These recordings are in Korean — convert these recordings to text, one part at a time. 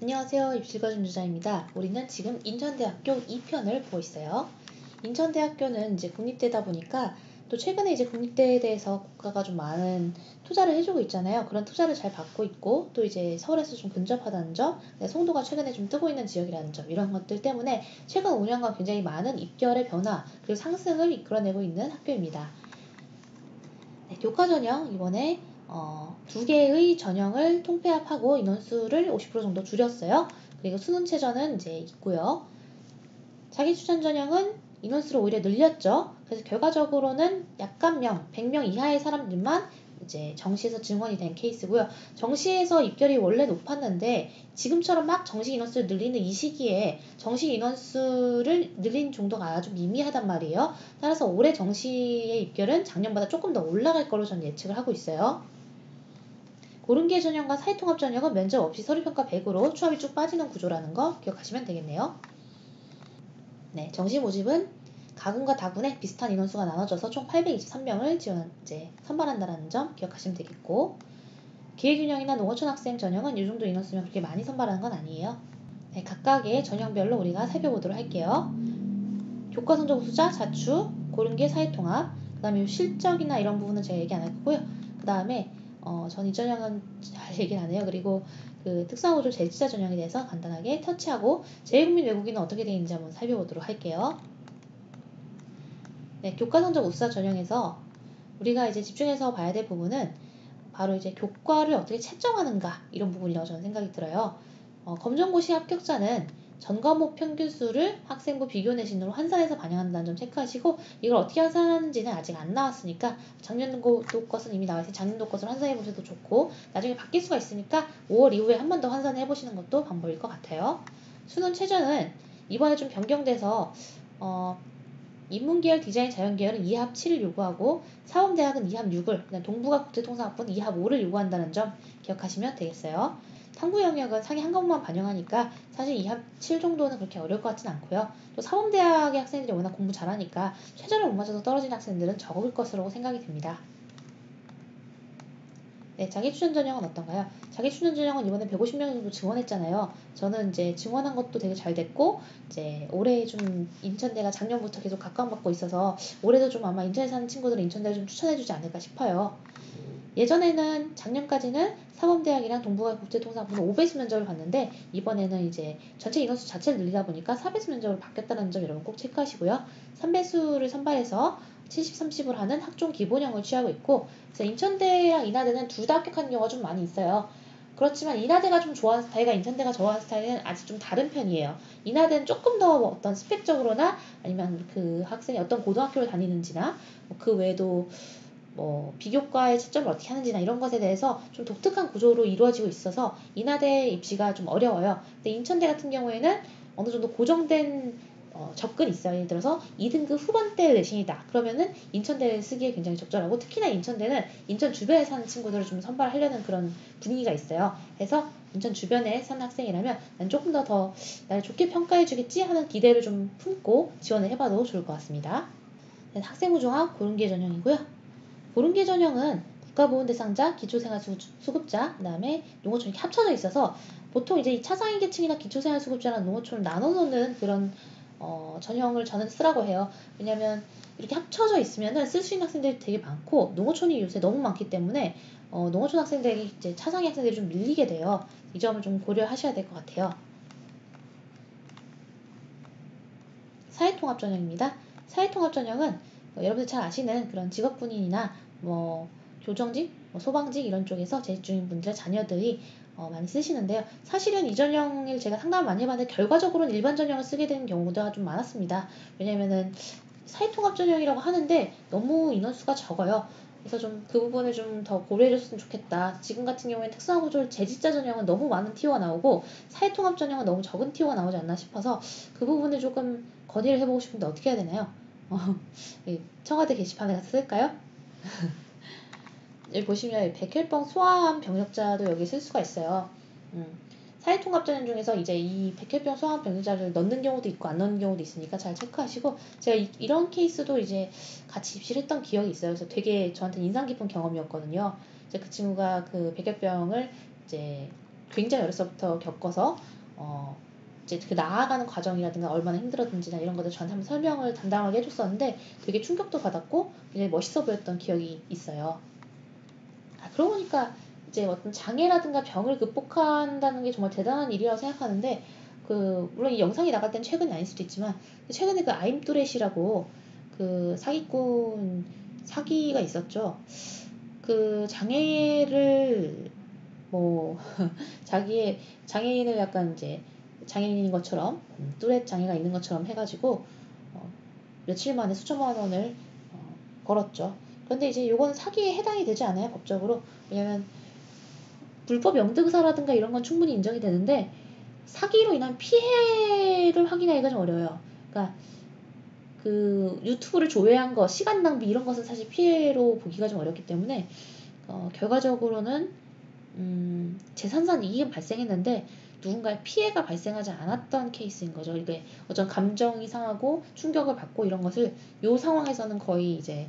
안녕하세요. 입시거준 주자입니다. 우리는 지금 인천대학교 2편을 보고 있어요. 인천대학교는 이제 국립대다 보니까 또 최근에 이제 국립대에 대해서 국가가 좀 많은 투자를 해주고 있잖아요. 그런 투자를 잘 받고 있고 또 이제 서울에서 좀 근접하다는 점, 송도가 최근에 좀 뜨고 있는 지역이라는 점 이런 것들 때문에 최근 5년간 굉장히 많은 입결의 변화 그리고 상승을 이끌어내고 있는 학교입니다. 네, 교과 전형 이번에 2개의 전형을 통폐합하고 인원수를 50% 정도 줄였어요. 그리고 수능 최저는 이제 있고요. 자기 추천 전형은 인원수를 오히려 늘렸죠. 그래서 결과적으로는 약간명, 100명 이하의 사람들만 이제 정시에서 증원이 된 케이스고요. 정시에서 입결이 원래 높았는데 지금처럼 막 정시 인원수를 늘리는 이 시기에 정시 인원수를 늘린 정도가 아주 미미하단 말이에요. 따라서 올해 정시의 입결은 작년보다 조금 더 올라갈 걸로 저는 예측을 하고 있어요. 고른계 전형과 사회통합 전형은 면접 없이 서류평가 100으로 추합이 쭉 빠지는 구조라는 거 기억하시면 되겠네요. 네, 정시 모집은 가군과 다군에 비슷한 인원수가 나눠져서 총 823명을 선발한다는 점 기억하시면 되겠고, 기회균형이나 농어촌 학생 전형은 이 정도 인원수면 그렇게 많이 선발하는 건 아니에요. 네, 각각의 전형별로 우리가 살펴보도록 할게요. 교과 성적 우수자, 자추, 고른계, 사회통합, 그 다음에 실적이나 이런 부분은 제가 얘기 안 할 거고요. 그 다음에 전 이 전형은 잘 얘기를 안 해요. 그리고 그 특수학우조 재직자 전형에 대해서 간단하게 터치하고 제1국민 외국인은 어떻게 되어 있는지 한번 살펴보도록 할게요. 네, 교과 성적 우수자 전형에서 우리가 이제 집중해서 봐야 될 부분은 바로 이제 교과를 어떻게 채점하는가 이런 부분이라고 저는 생각이 들어요. 검정고시 합격자는 전 과목 평균수를 학생부 비교 내신으로 환산해서 반영한다는 점 체크하시고, 이걸 어떻게 환산하는지는 아직 안 나왔으니까 작년도 것은 이미 나와있으니 작년도 것을 환산해 보셔도 좋고, 나중에 바뀔 수가 있으니까 5월 이후에 한 번 더 환산해 보시는 것도 방법일 것 같아요. 수능 최저는 이번에 좀 변경돼서 인문계열, 디자인, 자연계열은 2합 7을 요구하고 사범대학은 2합 6을, 동부가 국제통상학부는 2합 5를 요구한다는 점 기억하시면 되겠어요. 탐구 영역은 상위 한 과목만 반영하니까 사실 2합 7 정도는 그렇게 어려울 것 같진 않고요. 또 사범대학의 학생들이 워낙 공부 잘하니까 최저를 못 맞춰서 떨어진 학생들은 적을 것으로 생각이 됩니다. 네, 자기추천 전형은 어떤가요? 자기추천 전형은 이번에 150명 정도 증원했잖아요. 저는 이제 증원한 것도 되게 잘 됐고, 이제 올해 좀 인천대가 작년부터 계속 각광받고 있어서 올해도 좀 아마 인천에 사는 친구들은 인천대를 좀 추천해주지 않을까 싶어요. 예전에는 작년까지는 사범대학이랑 동부가 국제통상학부는 5배수 면접을 봤는데 이번에는 이제 전체 인원수 자체를 늘리다 보니까 4배수 면접으로 바뀌었다는 점 여러분 꼭 체크하시고요. 3배수를 선발해서 70, 30을 하는 학종 기본형을 취하고 있고, 그래서 인천대랑 인하대는 둘 다 합격하는 경우가 좀 많이 있어요. 그렇지만 인하대가 좀 좋아하는 스타일과 인천대가 좋아하는 스타일은 아직 좀 다른 편이에요. 인하대는 조금 더 어떤 스펙적으로나 아니면 그 학생이 어떤 고등학교를 다니는지나 그 외에도 비교과의 채점을 어떻게 하는지나 이런 것에 대해서 좀 독특한 구조로 이루어지고 있어서 인하대 입시가 좀 어려워요. 근데 인천대 같은 경우에는 어느 정도 고정된 접근이 있어요. 예를 들어서 2등급 후반대 내신이다. 그러면은 인천대를 쓰기에 굉장히 적절하고, 특히나 인천대는 인천 주변에 사는 친구들을 좀 선발하려는 그런 분위기가 있어요. 그래서 인천 주변에 사는 학생이라면 난 조금 더 나를 좋게 평가해 주겠지 하는 기대를 좀 품고 지원을 해봐도 좋을 것 같습니다. 학생부 종합 고른계 전형이고요. 고른계 전형은 국가보훈 대상자, 기초생활수급자, 그 다음에 농어촌이 합쳐져 있어서 보통 이제 이 차상위 계층이나 기초생활수급자랑 농어촌을 나눠 놓는 그런 전형을 저는 쓰라고 해요. 왜냐면 이렇게 합쳐져 있으면은 쓸 수 있는 학생들이 되게 많고, 농어촌이 요새 너무 많기 때문에 농어촌 학생들이 이제 차상위 학생들이 좀 밀리게 돼요. 이 점을 좀 고려하셔야 될 것 같아요. 사회통합 전형입니다. 사회통합 전형은 여러분들 잘 아시는 그런 직업군인이나 교정직, 소방직 이런 쪽에서 재직 중인 분들의 자녀들이 많이 쓰시는데요. 사실은 이 전형을 제가 상담을 많이 해봤는데 결과적으로는 일반 전형을 쓰게 되는 경우가 좀 많았습니다. 왜냐면은 사회통합 전형이라고 하는데 너무 인원수가 적어요. 그래서 좀 그 부분을 좀 더 고려해줬으면 좋겠다. 지금 같은 경우에는 특성화구조 재직자 전형은 너무 많은 티오가 나오고 사회통합 전형은 너무 적은 티오가 나오지 않나 싶어서 그 부분을 조금 건의를 해보고 싶은데 어떻게 해야 되나요? 청와대 게시판에 가서 쓸까요? 여기 보시면 백혈병 소아암 병력자도 여기 쓸 수가 있어요. 사회통합 전형 중에서 이제 이 백혈병 소아암 병력자를 넣는 경우도 있고 안 넣는 경우도 있으니까 잘 체크하시고, 제가 이런 케이스도 이제 같이 입시를 했던 기억이 있어요. 그래서 되게 저한테 인상 깊은 경험이었거든요. 이제 그 친구가 그 백혈병을 이제 굉장히 어려서부터 겪어서 이제 그 나아가는 과정이라든가 얼마나 힘들었는지나 이런 것들 저한테 한번 설명을 담담하게 해줬었는데 되게 충격도 받았고 굉장히 멋있어 보였던 기억이 있어요. 그러고 보니까 이제 어떤 장애라든가 병을 극복한다는 게 정말 대단한 일이라고 생각하는데 물론 이 영상이 나갈 땐 최근이 아닐 수도 있지만 최근에 그 아임뚜렛이라고 그 사기꾼 사기가 있었죠. 그 장애를 뭐 자기의 장애인을 약간 이제 장애인인 것처럼 뚜렛 장애가 있는 것처럼 해가지고 며칠 만에 수천만 원을 걸었죠. 그런데 이제 요거는 사기에 해당이 되지 않아요, 법적으로. 왜냐면 불법 영등사라든가 이런 건 충분히 인정이 되는데 사기로 인한 피해를 확인하기가 좀 어려워요. 그러니까 그 유튜브를 조회한 거, 시간 낭비 이런 것은 사실 피해로 보기가 좀 어렵기 때문에 결과적으로는 재산상 이익은 발생했는데 누군가의 피해가 발생하지 않았던 케이스인 거죠. 이게 어떤 감정이 상하고 충격을 받고 이런 것을 요 상황에서는 거의 이제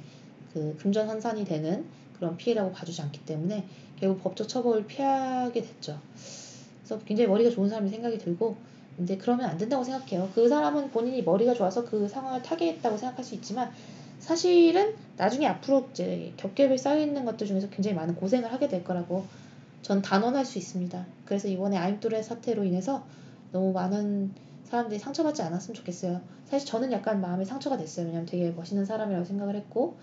그 금전환산이 되는 그런 피해라고 봐주지 않기 때문에 결국 법적 처벌을 피하게 됐죠. 그래서 굉장히 머리가 좋은 사람이 생각이 들고 근데 그러면 안 된다고 생각해요. 그 사람은 본인이 머리가 좋아서 그 상황을 타개했다고 생각할 수 있지만 사실은 나중에 앞으로 이제 겹겹이 쌓여있는 것들 중에서 굉장히 많은 고생을 하게 될 거라고 전 단언할 수 있습니다. 그래서 이번에 아임뚜렛 사태로 인해서 너무 많은 사람들이 상처받지 않았으면 좋겠어요. 사실 저는 약간 마음에 상처가 됐어요. 왜냐면 되게 멋있는 사람이라고 생각을 했고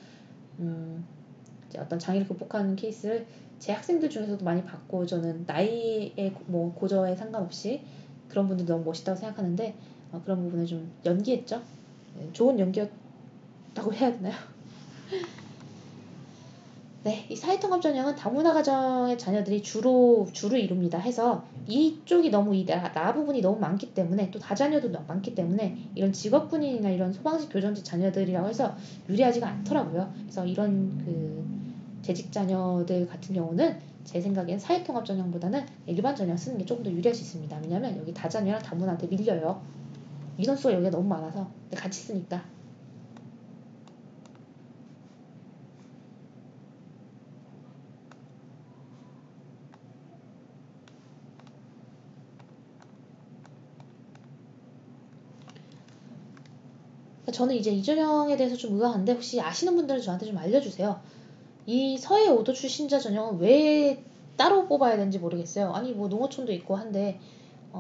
이제 어떤 장애를 극복하는 케이스를 제 학생들 중에서도 많이 봤고 저는 나이에 뭐 고저에 상관없이 그런 분들 너무 멋있다고 생각하는데 그런 부분을 좀 연기했죠. 좋은 연기였다고 해야 되나요? 네, 이 사회통합 전형은 다문화 가정의 자녀들이 주를 이룹니다. 해서 이쪽이 너무 나 부분이 너무 많기 때문에 또 다자녀도 많기 때문에 이런 직업군인이나 이런 소방식 교정직 자녀들이라고 해서 유리하지가 않더라고요. 그래서 이런 그 재직 자녀들 같은 경우는 제 생각엔 사회통합 전형보다는 일반 전형 쓰는 게 조금 더 유리할 수 있습니다. 왜냐면 여기 다자녀랑 다문화한테 밀려요. 인원수가 여기가 너무 많아서 같이 쓰니까. 저는 이제 이 전형에 대해서 좀 의아한데 혹시 아시는 분들은 저한테 좀 알려주세요. 이 서해 5도 출신자 전형은 왜 따로 뽑아야 되는지 모르겠어요. 아니 뭐 농어촌도 있고 한데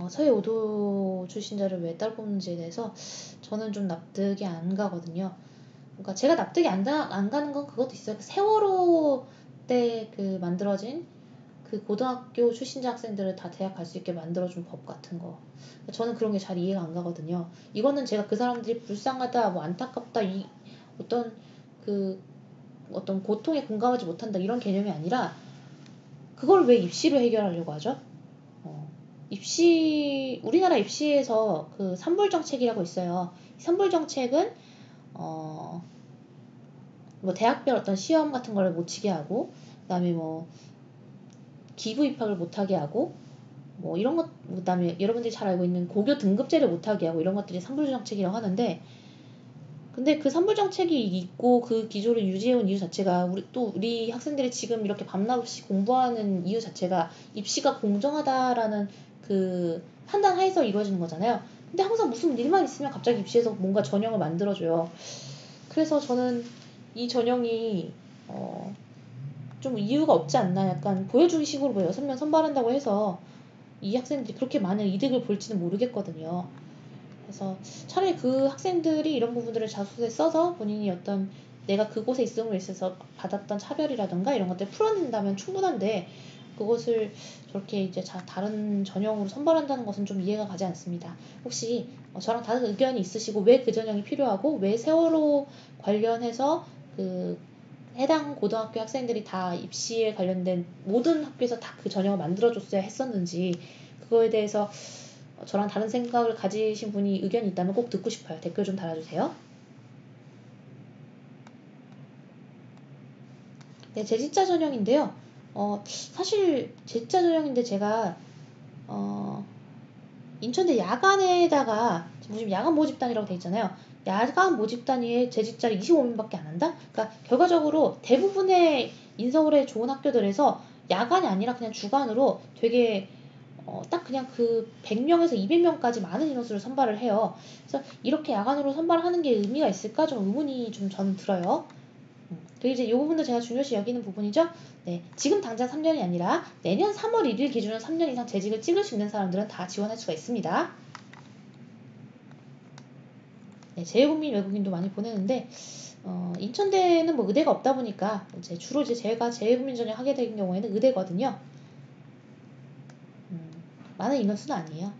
서해 5도 출신자를 왜 따로 뽑는지에 대해서 저는 좀 납득이 안 가거든요. 그러니까 제가 납득이 안 가는 건 그것도 있어요. 그 세월호 때 그 만들어진 그 고등학교 출신자 학생들을 다 대학 갈 수 있게 만들어준 법 같은 거. 저는 그런 게 잘 이해가 안 가거든요. 이거는 제가 그 사람들이 불쌍하다, 뭐 안타깝다, 어떤 그 어떤 고통에 공감하지 못한다 이런 개념이 아니라 그걸 왜 입시로 해결하려고 하죠? 우리나라 입시에서 그 산불 정책이라고 있어요. 산불 정책은 뭐 대학별 어떤 시험 같은 걸 못 치게 하고 그다음에 뭐 기부 입학을 못하게 하고 뭐 이런 것 그다음에 여러분들이 잘 알고 있는 고교 등급제를 못하게 하고 이런 것들이 산불 정책이라고 하는데 근데 그 산불 정책이 있고 그 기조를 유지해온 이유 자체가 우리 학생들이 지금 이렇게 밤낮 없이 공부하는 이유 자체가 입시가 공정하다라는 그 판단 하에서 이루어지는 거잖아요. 근데 항상 무슨 일만 있으면 갑자기 입시에서 뭔가 전형을 만들어줘요. 그래서 저는 이 전형이 좀 이유가 없지 않나 약간 보여주기 식으로 뭐 6명 선발한다고 해서 이 학생들이 그렇게 많은 이득을 볼지는 모르겠거든요. 그래서 차라리 그 학생들이 이런 부분들을 자소서에 써서 본인이 어떤 내가 그곳에 있음으로 있어서 받았던 차별이라던가 이런 것들 풀어낸다면 충분한데 그것을 저렇게 이제 다른 전형으로 선발한다는 것은 좀 이해가 가지 않습니다. 혹시 저랑 다른 의견이 있으시고 왜 그 전형이 필요하고 왜 세월호 관련해서 그 해당 고등학교 학생들이 다 입시에 관련된 모든 학교에서 다 그 전형을 만들어줬어야 했었는지 그거에 대해서 저랑 다른 생각을 가지신 분이 의견이 있다면 꼭 듣고 싶어요. 댓글 좀 달아주세요. 네, 재직자 전형인데요. 사실 재직자 전형인데 제가 인천대 야간에다가 지금 야간 모집단이라고 돼 있잖아요. 야간 모집단위에 재직자를 25명밖에 안 한다? 그러니까 결과적으로 대부분의 인서울의 좋은 학교들에서 야간이 아니라 그냥 주간으로 되게 딱 그냥 그 100명에서 200명까지 많은 인원수를 선발을 해요. 그래서 이렇게 야간으로 선발하는 게 의미가 있을까 좀 의문이 좀 저는 들어요. 그리고 이제 이 부분도 제가 중요시 여기는 부분이죠. 네, 지금 당장 3년이 아니라 내년 3월 1일 기준으로 3년 이상 재직을 찍을 수 있는 사람들은 다 지원할 수가 있습니다. 네, 재외국민 외국인도 많이 보내는데 인천대는 뭐 의대가 없다 보니까 이제 주로 이제 제가 재외국민 전형 하게 된 경우에는 의대거든요. 많은 인원수는 아니에요.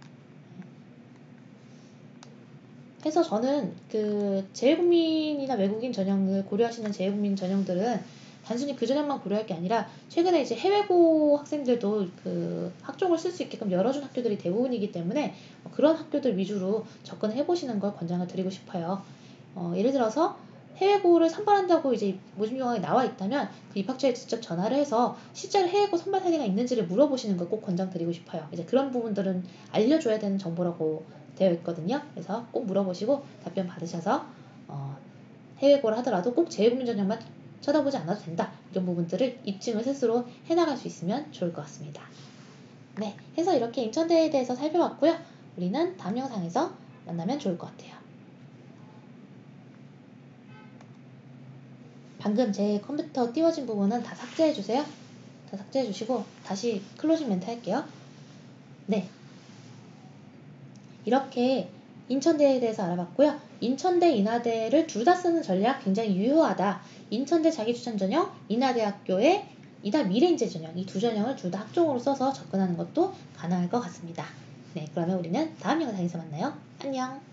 해서 저는 그 재외국민이나 외국인 전형을 고려하시는 재외국민 전형들은 단순히 그 전형만 고려할 게 아니라 최근에 이제 해외고 학생들도 그 학종을 쓸 수 있게끔 열어준 학교들이 대부분이기 때문에 그런 학교들 위주로 접근해 보시는 걸 권장을 드리고 싶어요. 예를 들어서 해외고를 선발한다고 이제 모집 요강에 나와 있다면 그 입학처에 직접 전화를 해서 실제로 해외고 선발 사례가 있는지를 물어보시는 걸 꼭 권장드리고 싶어요. 이제 그런 부분들은 알려줘야 되는 정보라고 되어 있거든요. 그래서 꼭 물어보시고 답변 받으셔서 해외고를 하더라도 꼭 재외국민 전형만 쳐다보지 않아도 된다. 이런 부분들을 입증을 스스로 해나갈 수 있으면 좋을 것 같습니다. 네, 해서 이렇게 인천대에 대해서 살펴봤고요. 우리는 다음 영상에서 만나면 좋을 것 같아요. 방금 제 컴퓨터 띄워진 부분은 다 삭제해주세요. 다 삭제해주시고 다시 클로징 멘트 할게요. 네, 이렇게 인천대에 대해서 알아봤고요. 인천대, 인하대를 둘 다 쓰는 전략 굉장히 유효하다. 인천대 자기추천 전형, 인하대학교의 인하 미래인재 전형, 이 두 전형을 둘 다 학종으로 써서 접근하는 것도 가능할 것 같습니다. 네, 그러면 우리는 다음 영상에서 만나요. 안녕.